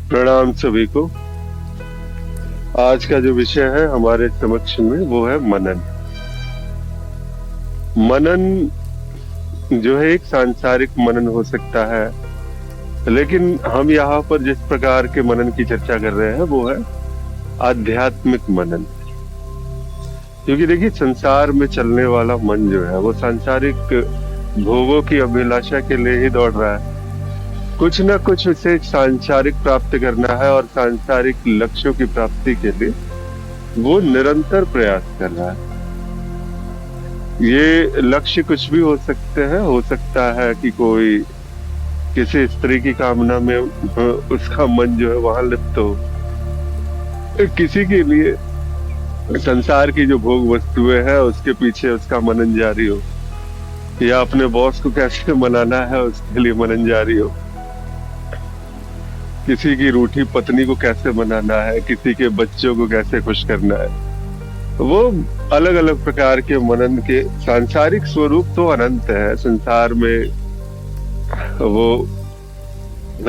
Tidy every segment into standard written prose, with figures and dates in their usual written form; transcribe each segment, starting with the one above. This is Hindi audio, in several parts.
प्रणाम सभी को। आज का जो विषय है हमारे समक्ष में वो है मनन। मनन जो है एक सांसारिक मनन हो सकता है, लेकिन हम यहाँ पर जिस प्रकार के मनन की चर्चा कर रहे हैं वो है आध्यात्मिक मनन। क्योंकि देखिए, संसार में चलने वाला मन जो है वो सांसारिक भोगों की अभिलाषा के लिए ही दौड़ रहा है। कुछ ना कुछ उसे सांसारिक प्राप्त करना है और सांसारिक लक्ष्यों की प्राप्ति के लिए वो निरंतर प्रयास कर रहा है। ये लक्ष्य कुछ भी हो सकते हैं। हो सकता है कि कोई किसी स्त्री की कामना में उसका मन जो है वहां लिप्त हो। किसी के लिए संसार की जो भोग वस्तुएं हैं उसके पीछे उसका मनन जारी हो, या अपने बॉस को कैसे मनाना है उसके लिए मनन जारी हो। किसी की रूठी पत्नी को कैसे मनाना है, किसी के बच्चों को कैसे खुश करना है। वो अलग अलग प्रकार के मनन के सांसारिक स्वरूप तो अनंत है। संसार में वो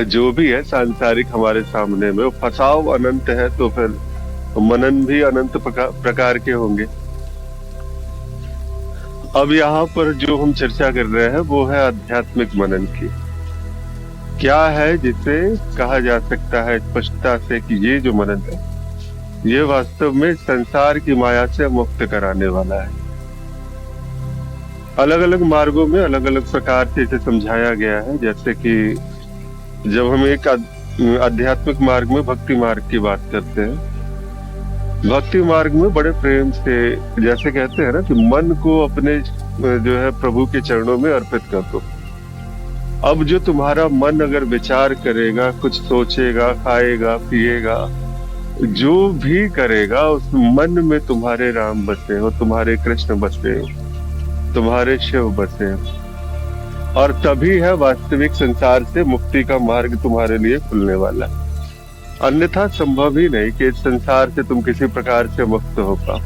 जो भी है सांसारिक हमारे सामने में वो फसाव अनंत है, तो फिर मनन भी अनंत प्रकार के होंगे। अब यहाँ पर जो हम चर्चा कर रहे हैं वो है आध्यात्मिक मनन की। क्या है जिसे कहा जा सकता है स्पष्टता से कि ये जो मनन है ये वास्तव में संसार की माया से मुक्त कराने वाला है। अलग अलग मार्गों में अलग अलग प्रकार से इसे समझाया गया है। जैसे कि जब हम एक आध्यात्मिक मार्ग में भक्ति मार्ग की बात करते हैं, भक्ति मार्ग में बड़े प्रेम से जैसे कहते हैं ना कि मन को अपने जो है प्रभु के चरणों में अर्पित कर दो। अब जो तुम्हारा मन अगर विचार करेगा, कुछ सोचेगा, खाएगा, पिएगा, जो भी करेगा उस मन में तुम्हारे राम बसे हो, तुम्हारे कृष्ण बसे हो, तुम्हारे शिव बसे हो। और तभी है वास्तविक संसार से मुक्ति का मार्ग तुम्हारे लिए खुलने वाला। अन्यथा संभव ही नहीं कि इस संसार से तुम किसी प्रकार से मुक्त हो पाओ।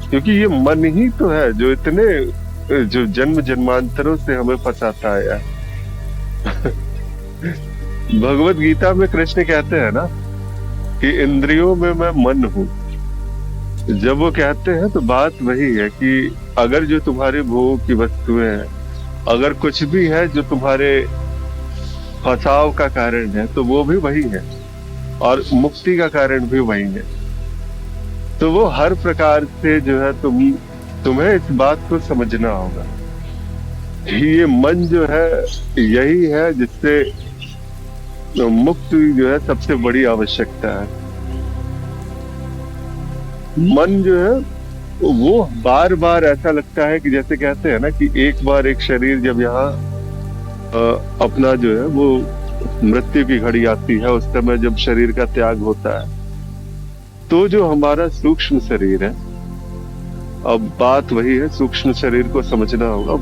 क्योंकि ये मन ही तो है जो इतने जो जन्म जन्मांतरों से हमें फंसाता आया है। भगवत गीता में कृष्ण कहते हैं ना कि इंद्रियों में मैं मन हूं। जब वो कहते हैं तो बात वही है कि अगर जो तुम्हारे भोग की वस्तुएं हैं, अगर कुछ भी है जो तुम्हारे फसाव का कारण है, तो वो भी वही है और मुक्ति का कारण भी वही है। तो वो हर प्रकार से जो है तुम्हें इस बात को समझना होगा कि ये मन जो है यही है जिससे मुक्ति जो है सबसे बड़ी आवश्यकता है। मन जो है वो बार बार ऐसा लगता है कि जैसे कहते हैं ना कि एक बार एक शरीर जब यहाँ अपना जो है वो मृत्यु की घड़ी आती है, उस समय जब शरीर का त्याग होता है, तो जो हमारा सूक्ष्म शरीर है, अब बात वही है, सूक्ष्म शरीर को समझना होगा।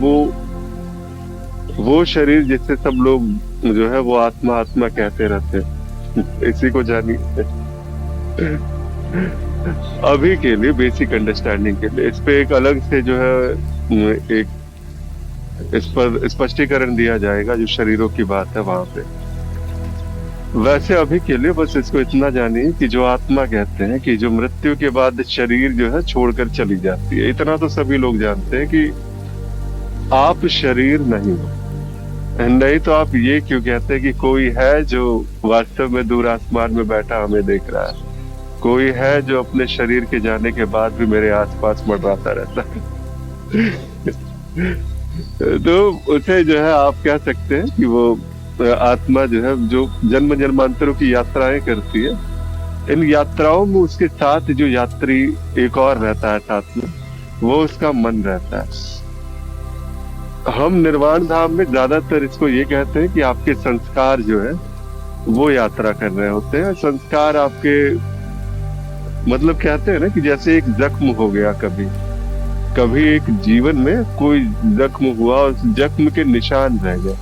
वो शरीर जिससे सब लोग जो है वो आत्मा आत्मा कहते रहते हैं, इसी को जानिए। अभी के लिए बेसिक अंडरस्टैंडिंग के लिए इस पे एक अलग से जो है एक इस पर स्पष्टीकरण दिया जाएगा जो शरीरों की बात है वहां पे। वैसे अभी के लिए बस इसको इतना जानिए कि जो आत्मा कहते हैं कि जो मृत्यु के बाद शरीर जो है छोड़कर चली जाती है, इतना तो सभी लोग जानते हैं कि आप शरीर नहीं हो। नहीं तो आप ये क्यों कहते हैं कि कोई है जो वास्तव में दूर आसमान में बैठा हमें देख रहा है, कोई है जो अपने शरीर के जाने के बाद भी मेरे आसपास मंडराता रहता है। तो उसे जो है आप कह सकते हैं कि वो आत्मा जो है जो जन्म जन्मांतरों की यात्राएं करती है, इन यात्राओं में उसके साथ जो यात्री एक और रहता है साथ में, वो उसका मन रहता है। हम निर्वाण धाम में ज्यादातर इसको ये कहते हैं कि आपके संस्कार जो है वो यात्रा कर रहे होते हैं। संस्कार आपके मतलब कहते हैं ना कि जैसे एक जख्म हो गया, कभी एक जीवन में कोई जख्म हुआ, उस जख्म के निशान रह गए,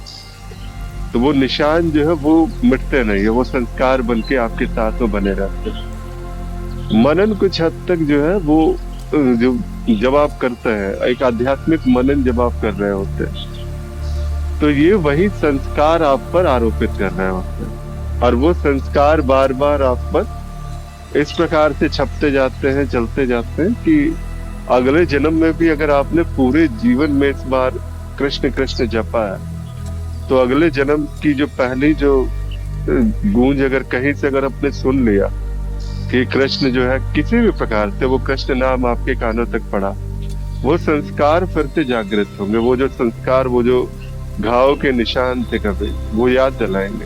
तो वो निशान जो है वो मिटते नहीं है, वो संस्कार बन के आपके साथ में बने रहते हैं। मनन कुछ हद तक जो है वो जो जब आप करते हैं, एक आध्यात्मिक मनन जब आप कर रहे होते हैं, तो ये वही संस्कार आप पर आरोपित कर रहे होते हैं। और वो संस्कार बार बार आप पर इस प्रकार से छपते जाते हैं, चलते जाते हैं कि अगले जन्म में भी अगर आपने पूरे जीवन में इस बार कृष्ण कृष्ण जपा है, तो अगले जन्म की जो पहली जो गूंज अगर कहीं से अगर आपने सुन लिया कि कृष्ण जो है, किसी भी प्रकार से वो कृष्ण नाम आपके कानों तक पड़ा, वो संस्कार फिर से जागृत होंगे। वो जो संस्कार, वो जो घाव के निशान थे कभी, वो याद दिलाएंगे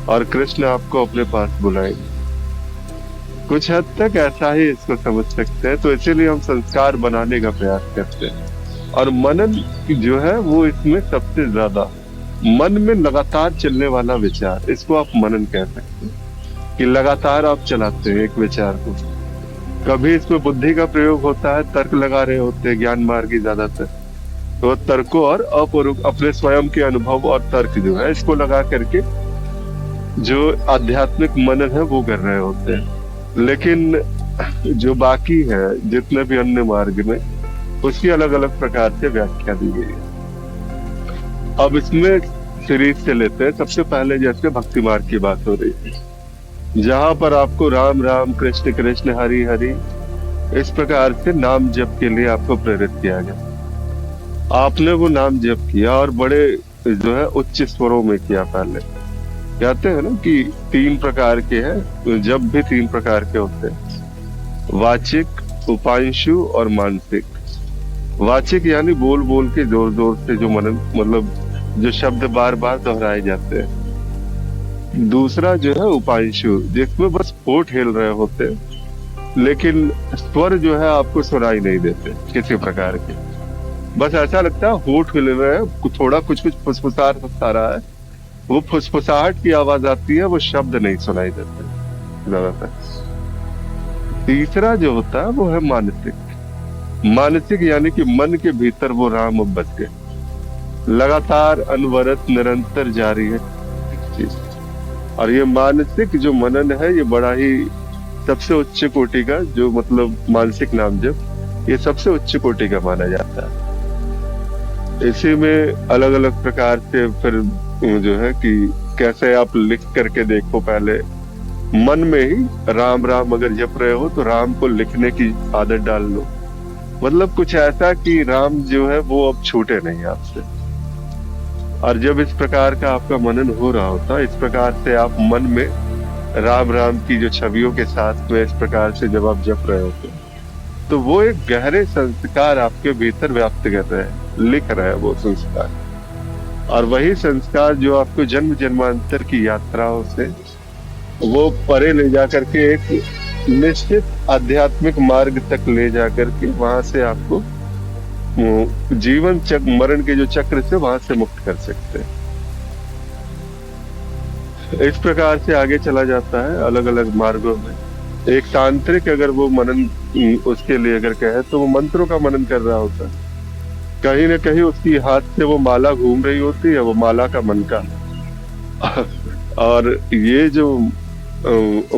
और कृष्ण आपको अपने पास बुलाएंगे। कुछ हद तक ऐसा ही इसको समझ सकते हैं। तो इसीलिए हम संस्कार बनाने का प्रयास करते हैं। और मनन जो है वो इसमें सबसे ज्यादा, मन में लगातार चलने वाला विचार, इसको आप मनन कह सकते हैं कि लगातार आप चलाते हैं एक विचार को। कभी इसमें बुद्धि का प्रयोग होता है, तर्क लगा रहे होते हैं ज्ञान मार्गी ज्यादातर, तो तर्कों और अपने स्वयं के अनुभव और तर्क जो है, इसको लगा करके जो आध्यात्मिक मनन है वो कर रहे होते हैं। लेकिन जो बाकी है जितने भी अन्य मार्ग में, उसकी अलग अलग प्रकार से व्याख्या दी गई है। अब इसमें सीरीज से लेते हैं। सबसे पहले जैसे भक्ति मार्ग की बात हो रही थी, जहां पर आपको राम राम कृष्ण कृष्ण हरि हरि इस प्रकार से नाम जप के लिए आपको प्रेरित किया गया। आपने वो नाम जप किया और बड़े जो है उच्च स्वरों में किया। पहले कहते हैं ना कि 3 प्रकार के हैं, जब भी 3 प्रकार के होते हैं, वाचिक, उपांशु और मानसिक। वाचिक यानी बोल बोल के जोर जोर से जो मनन, मतलब जो शब्द बार बार दोहराए जाते हैं। दूसरा जो है उपांशु, जिसमें बस होठ हिल रहे होते हैं, लेकिन स्वर जो है आपको सुनाई नहीं देते किसी प्रकार के। बस ऐसा लगता है होठ हिल रहे हैं, थोड़ा कुछ कुछ फुसफुसा रहा है, वो फुसफुसाहट की आवाज आती है, वो शब्द नहीं सुनाई देते ज्यादातर। तीसरा जो होता है वो है मानसिक। मानसिक यानी कि मन के भीतर वो राम बस गए, लगातार अनवरत निरंतर जारी है चीज। और ये मानसिक जो मनन है, ये बड़ा ही सबसे उच्च कोटि का, जो मतलब मानसिक नाम जप, ये सबसे उच्च कोटि का माना जाता है। इसी में अलग अलग प्रकार से फिर जो है कि कैसे आप लिख करके देखो। पहले मन में ही राम राम अगर जप रहे हो तो राम को लिखने की आदत डाल लो, मतलब कुछ ऐसा कि राम जो है वो अब छूटे नहीं आपसे। और जब इस प्रकार का आपका मनन हो रहा होता, इस प्रकार से आप मन में राम राम की जो छवियों के साथ में इस प्रकार से जब आप जप रहे होते, तो वो एक गहरे संस्कार आपके भीतर व्याप्त कर रहे हैं, लिख रहे हैं वो संस्कार। और वही संस्कार जो आपको जन्म जन्मांतर की यात्राओं से वो परे ले जाकर के एक निश्चित आध्यात्मिक मार्ग तक ले जाकर के वहां से आपको जीवन चक्र, मरण के जो चक्र से वहां से मुक्त कर सकते हैं। इस प्रकार से आगे चला जाता है अलग अलग मार्गों में। एक तांत्रिक अगर वो मनन उसके लिए अगर कहे, तो वो मंत्रों का मनन कर रहा होता है। कहीं ना कहीं उसकी हाथ से वो माला घूम रही होती है, वो माला का मनका। और ये जो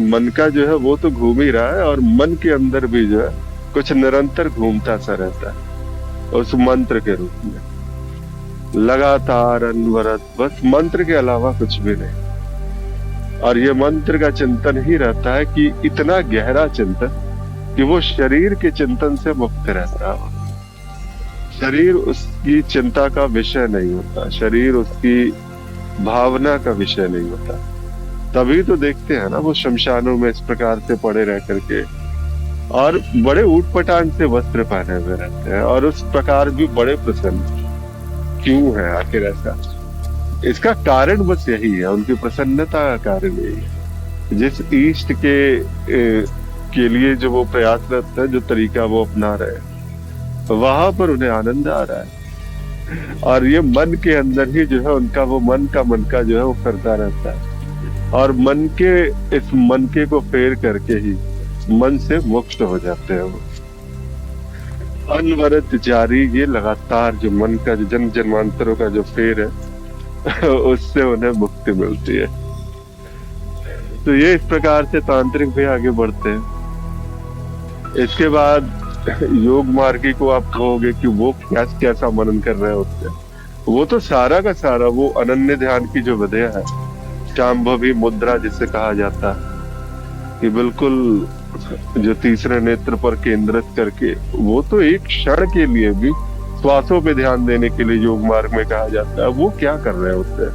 मनका जो है वो तो घूम ही रहा है, और मन के अंदर भी जो है कुछ निरंतर घूमता सा रहता है उस मंत्र के रूप में, लगातार अनवरत, बस मंत्र के अलावा कुछ भी नहीं। और ये मंत्र का चिंतन ही रहता है कि इतना गहरा चिंतन कि वो शरीर के चिंतन से मुक्त रहता है। शरीर उसकी चिंता का विषय नहीं होता, शरीर उसकी भावना का विषय नहीं होता। तभी तो देखते हैं ना वो शमशानों में इस प्रकार से पड़े रह करके, और बड़े ऊटपटांग से वस्त्र पहने हुए रहते हैं, और उस प्रकार भी बड़े प्रसन्न। क्यों है आखिर ऐसा? इसका कारण बस यही है, उनकी प्रसन्नता का कारण यही है। जिस इष्ट के लिए जो वो प्रयासरत है, जो तरीका वो अपना रहे हैं, वहां पर उन्हें आनंद आ रहा है। और ये मन के अंदर ही जो है उनका वो मन का जो है वो करता रहता है, और मन के को फेर करके ही मन से मुक्त हो जाते हैं वो। अनवरत जारी, ये लगातार जो मन का जो जन्म जन्मांतरों का जो फेर है उससे उन्हें मुक्ति मिलती है। तो ये इस प्रकार से तांत्रिक भी आगे बढ़ते हैं। इसके बाद योग मार्गी को आप कहोगे कि वो कैसा मनन कर रहे होते हैं, वो तो सारा का सारा वो अनन्य ध्यान की जो विद्या है, शांभवी मुद्रा जिसे कहा जाता है, कि बिल्कुल जो तीसरे नेत्र पर केंद्रित करके, वो तो एक क्षण के लिए भी श्वासों पे ध्यान देने के लिए योग मार्ग में कहा जाता है। वो क्या कर रहे होते हैं,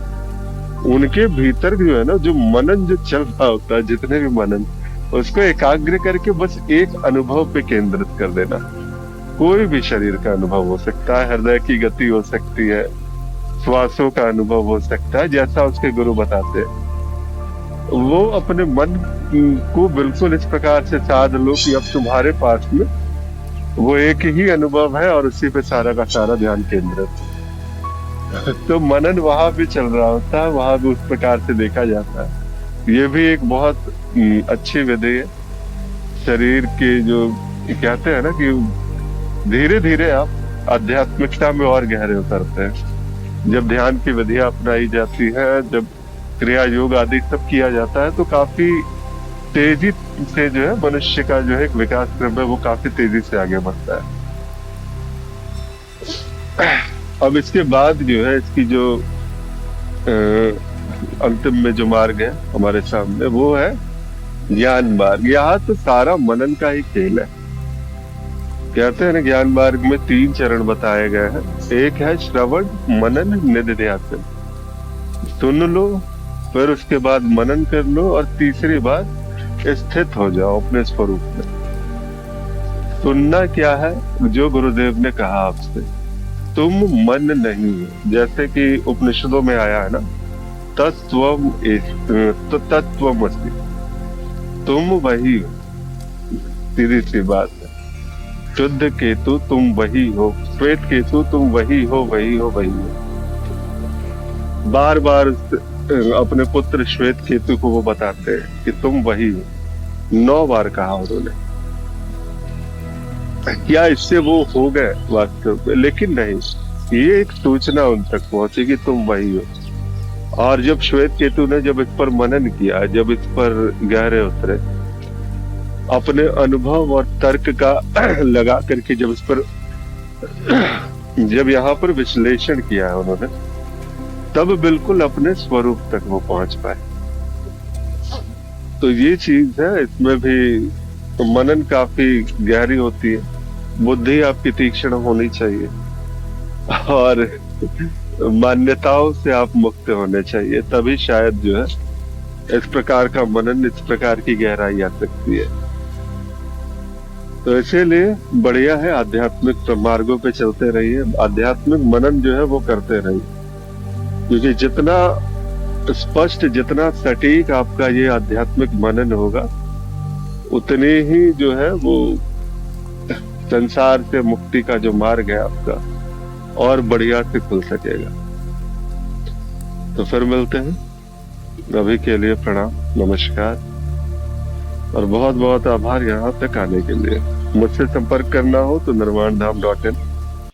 उनके भीतर जो है ना, जो मनन जो चल रहा होता है, जितने भी मनन, उसको एकाग्र करके बस एक अनुभव पे केंद्रित कर देना। कोई भी शरीर का अनुभव हो सकता है, हृदय की गति हो सकती है, श्वासों का अनुभव हो सकता है, जैसा उसके गुरु बताते हैं। वो अपने मन को बिल्कुल इस प्रकार से साध लो कि अब तुम्हारे पास में वो एक ही अनुभव है और उसी पे सारा का सारा ध्यान केंद्रित। तो मनन वहां भी चल रहा होता है, वहां भी उस प्रकार से देखा जाता है। ये भी एक बहुत अच्छी विधि है। शरीर के जो कहते हैं ना कि धीरे धीरे आप आध्यात्मिकता में और गहरे उतरते हैं। जब ध्यान की विधियां अपनाई जाती है, जब क्रिया योग आदि सब किया जाता है, तो काफी तेजी से जो है मनुष्य का जो है एक विकास क्रम है, वो काफी तेजी से आगे बढ़ता है। अब इसके बाद जो है इसकी जो अंतिम में जो मार्ग है हमारे सामने, वो है ज्ञान मार्ग। यहाँ तो सारा मनन का ही खेल है। कहते हैं ना, ज्ञान मार्ग में 3 चरण बताए गए हैं। एक है श्रवण, मनन, निधिध्यासन। सुन लो, फिर उसके बाद मनन कर लो, और तीसरी बात स्थित हो जाओ अपने स्वरूप में। सुनना क्या है, जो गुरुदेव ने कहा आपसे, तुम मन नहीं हो। जैसे कि उपनिषदों में आया है ना, तत्त्वमसि, तुम वही हो। सीधी सी बात है। शुद्ध केतु तुम वही हो, श्वेत केतु तुम वही हो, वही हो, वही हो। बार बार अपने पुत्र श्वेत केतु को वो बताते हैं कि तुम वही हो। 9 बार कहा उन्होंने। क्या इससे वो हो गए वास्तव में? लेकिन नहीं, ये एक सूचना उन तक पहुंची कि तुम वही हो। और जब श्वेत केतु ने जब इस पर मनन किया, जब इस पर गहरे उतरे, अपने अनुभव और तर्क का लगा करके जब इस पर जब यहाँ पर विश्लेषण किया है उन्होंने, तब बिल्कुल अपने स्वरूप तक वो पहुंच पाए। तो ये चीज है, इसमें भी मनन काफी गहरी होती है। बुद्धि आपकी तीक्ष्ण होनी चाहिए, और मान्यताओं से आप मुक्त होने चाहिए, तभी शायद जो है इस प्रकार का मनन, इस प्रकार की गहराई आ सकती है। तो इसीलिए बढ़िया है, आध्यात्मिक मार्गों पे चलते रहिए, आध्यात्मिक मनन जो है वो करते रहिए। क्योंकि जितना स्पष्ट, जितना सटीक आपका ये आध्यात्मिक मनन होगा, उतने ही जो है वो संसार से मुक्ति का जो मार्ग है आपका, और बढ़िया से खुल सकेगा। तो फिर मिलते हैं। अभी के लिए प्रणाम, नमस्कार, और बहुत बहुत आभार यहाँ तक आने के लिए। मुझसे संपर्क करना हो तो निर्वाणधाम.in